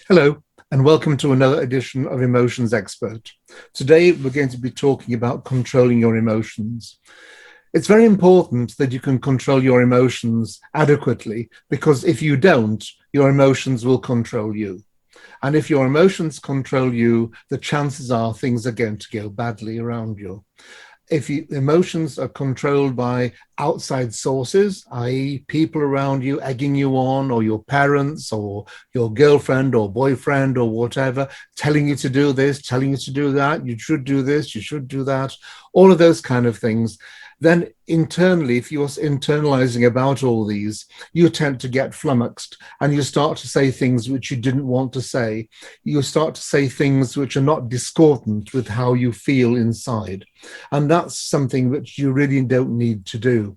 Hello, and welcome to another edition of Emotions Expert. Today, we're going to be talking about controlling your emotions. It's very important that you can control your emotions adequately, because if you don't, your emotions will control you. And if your emotions control you, the chances are things are going to go badly around you. If emotions are controlled by outside sources, i.e., people around you egging you on, or your parents, or your girlfriend or boyfriend, or whatever, telling you to do this, telling you to do that, you should do this, you should do that, all of those kind of things, then internally, if you're internalizing about all these, you tend to get flummoxed and you start to say things which you didn't want to say. You start to say things which are not discordant with how you feel inside. And that's something which you really don't need to do.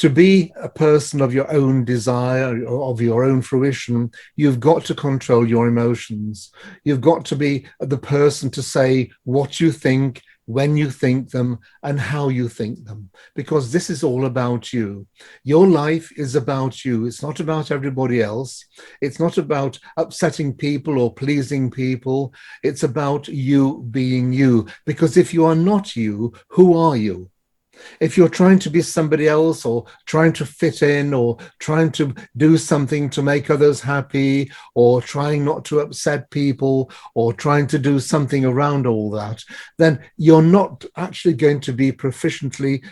To be a person of your own desire, or of your own fruition, you've got to control your emotions. You've got to be the person to say what you think, when you think them, and how you think them, because this is all about you. Your life is about you. It's not about everybody else. It's not about upsetting people or pleasing people. It's about you being you, because if you are not you, who are you? If you're trying to be somebody else, or trying to fit in, or trying to do something to make others happy, or trying not to upset people, or trying to do something around all that, then you're not actually going to be proficiently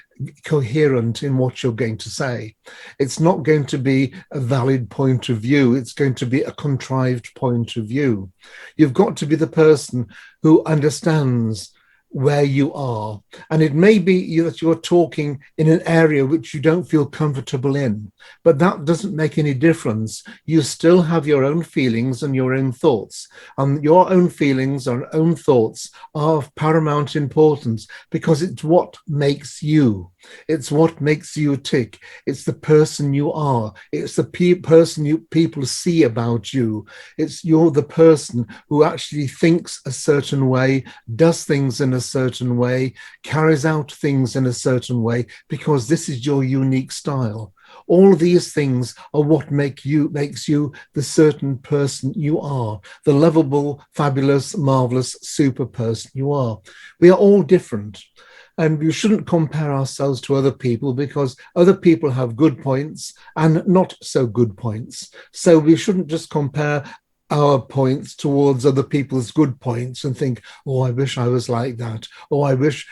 coherent in what you're going to say. It's not going to be a valid point of view. It's going to be a contrived point of view. You've got to be the person who understands where you are. And it may be that you're talking in an area which you don't feel comfortable in, but that doesn't make any difference. You still have your own feelings and your own thoughts. And your own feelings and own thoughts are of paramount importance, because it's what makes you. It's what makes you tick. It's the person you are. It's the person people see about you. You're the person who actually thinks a certain way, does things in a certain way, carries out things in a certain way, because this is your unique style. All these things are what makes you the certain person you are, the lovable, fabulous, marvelous, super person you are. We are all different. And we shouldn't compare ourselves to other people, because other people have good points and not so good points. So we shouldn't just compare our points towards other people's good points and think, oh, I wish I was like that. Oh, I wish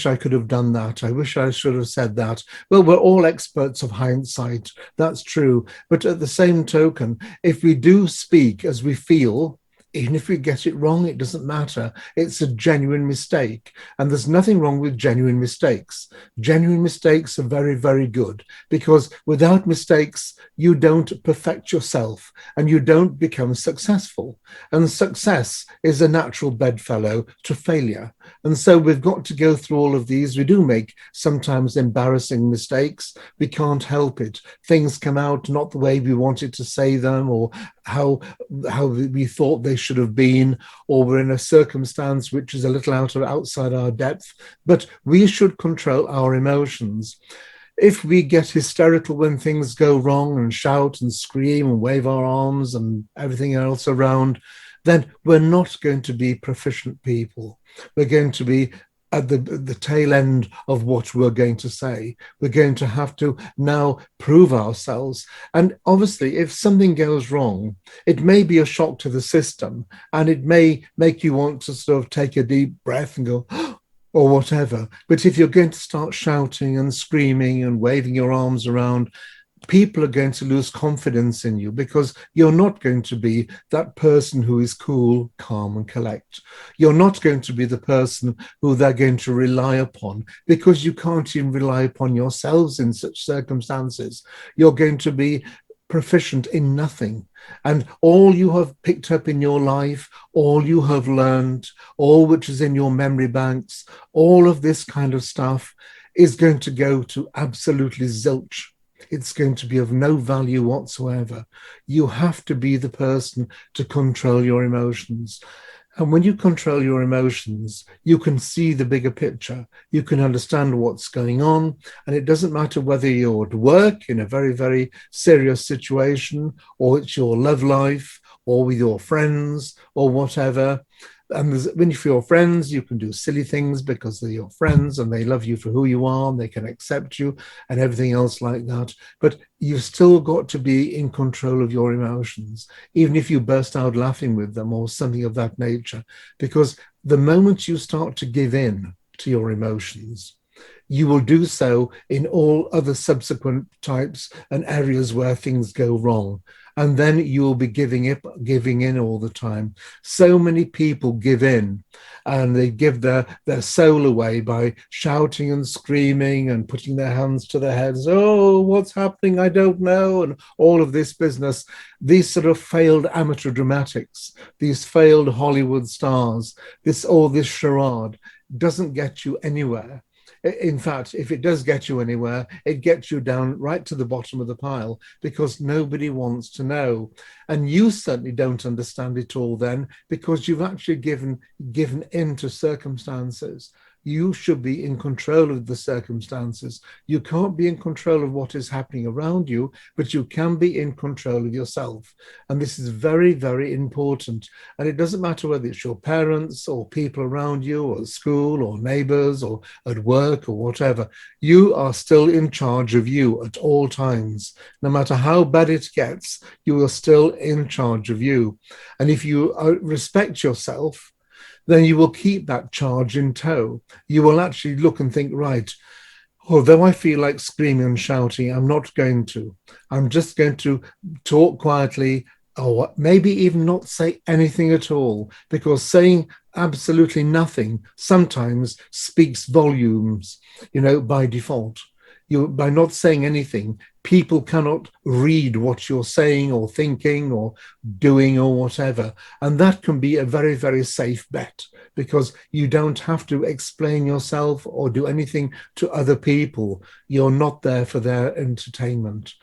I could have done that. I wish I should have said that. Well, we're all experts of hindsight. That's true. But at the same token, if we do speak as we feel, even if we get it wrong, it doesn't matter. It's a genuine mistake. And there's nothing wrong with genuine mistakes. Genuine mistakes are very, very good, because without mistakes, you don't perfect yourself and you don't become successful. And success is a natural bedfellow to failure. And so we've got to go through all of these. We do make sometimes embarrassing mistakes. We can't help it. Things come out not the way we wanted to say them, or how we thought they should have been, or we're in a circumstance which is a little outside our depth. But we should control our emotions. If we get hysterical when things go wrong, and shout and scream and wave our arms and everything else around, then we're not going to be proficient people. We're going to be at the tail end of what we're going to say. We're going to have to now prove ourselves. And obviously, if something goes wrong, it may be a shock to the system, and it may make you want to sort of take a deep breath and go, or whatever. But if you're going to start shouting and screaming and waving your arms around, people are going to lose confidence in you, because you're not going to be that person who is cool, calm, and collect. You're not going to be the person who they're going to rely upon, because you can't even rely upon yourselves in such circumstances. You're going to be proficient in nothing. And all you have picked up in your life, all you have learned, all which is in your memory banks, all of this kind of stuff is going to go to absolutely zilch. It's going to be of no value whatsoever. You have to be the person to control your emotions. And when you control your emotions, you can see the bigger picture. You can understand what's going on. And it doesn't matter whether you're at work in a very, very serious situation, or it's your love life, or with your friends or whatever. And when for your friends, you can do silly things because they're your friends and they love you for who you are and they can accept you and everything else like that. But you've still got to be in control of your emotions, even if you burst out laughing with them or something of that nature, because the moment you start to give in to your emotions, you will do so in all other subsequent types and areas where things go wrong. And then you will be giving in all the time. So many people give in and they give their soul away by shouting and screaming and putting their hands to their heads. Oh, what's happening? I don't know. And all of this business, these sort of failed amateur dramatics, these failed Hollywood stars, this charade doesn't get you anywhere. In fact, if it does get you anywhere, it gets you down right to the bottom of the pile because nobody wants to know. And you certainly don't understand it all then because you've actually given in to circumstances. You should be in control of the circumstances. You can't be in control of what is happening around you, but you can be in control of yourself. And this is very, very important. And it doesn't matter whether it's your parents or people around you or school or neighbors or at work or whatever. You are still in charge of you at all times. No matter how bad it gets, you are still in charge of you. And if you respect yourself, then you will keep that charge in tow. You will actually look and think, right, although I feel like screaming and shouting, I'm not going to. I'm just going to talk quietly or maybe even not say anything at all, because saying absolutely nothing sometimes speaks volumes, by default. By not saying anything, people cannot read what you're saying or thinking or doing or whatever. And that can be a very, very safe bet because you don't have to explain yourself or do anything to other people. You're not there for their entertainment.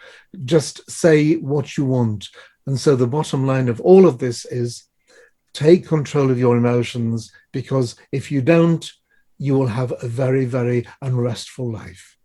Just say what you want. And so the bottom line of all of this is take control of your emotions, because if you don't, you will have a very, very unrestful life.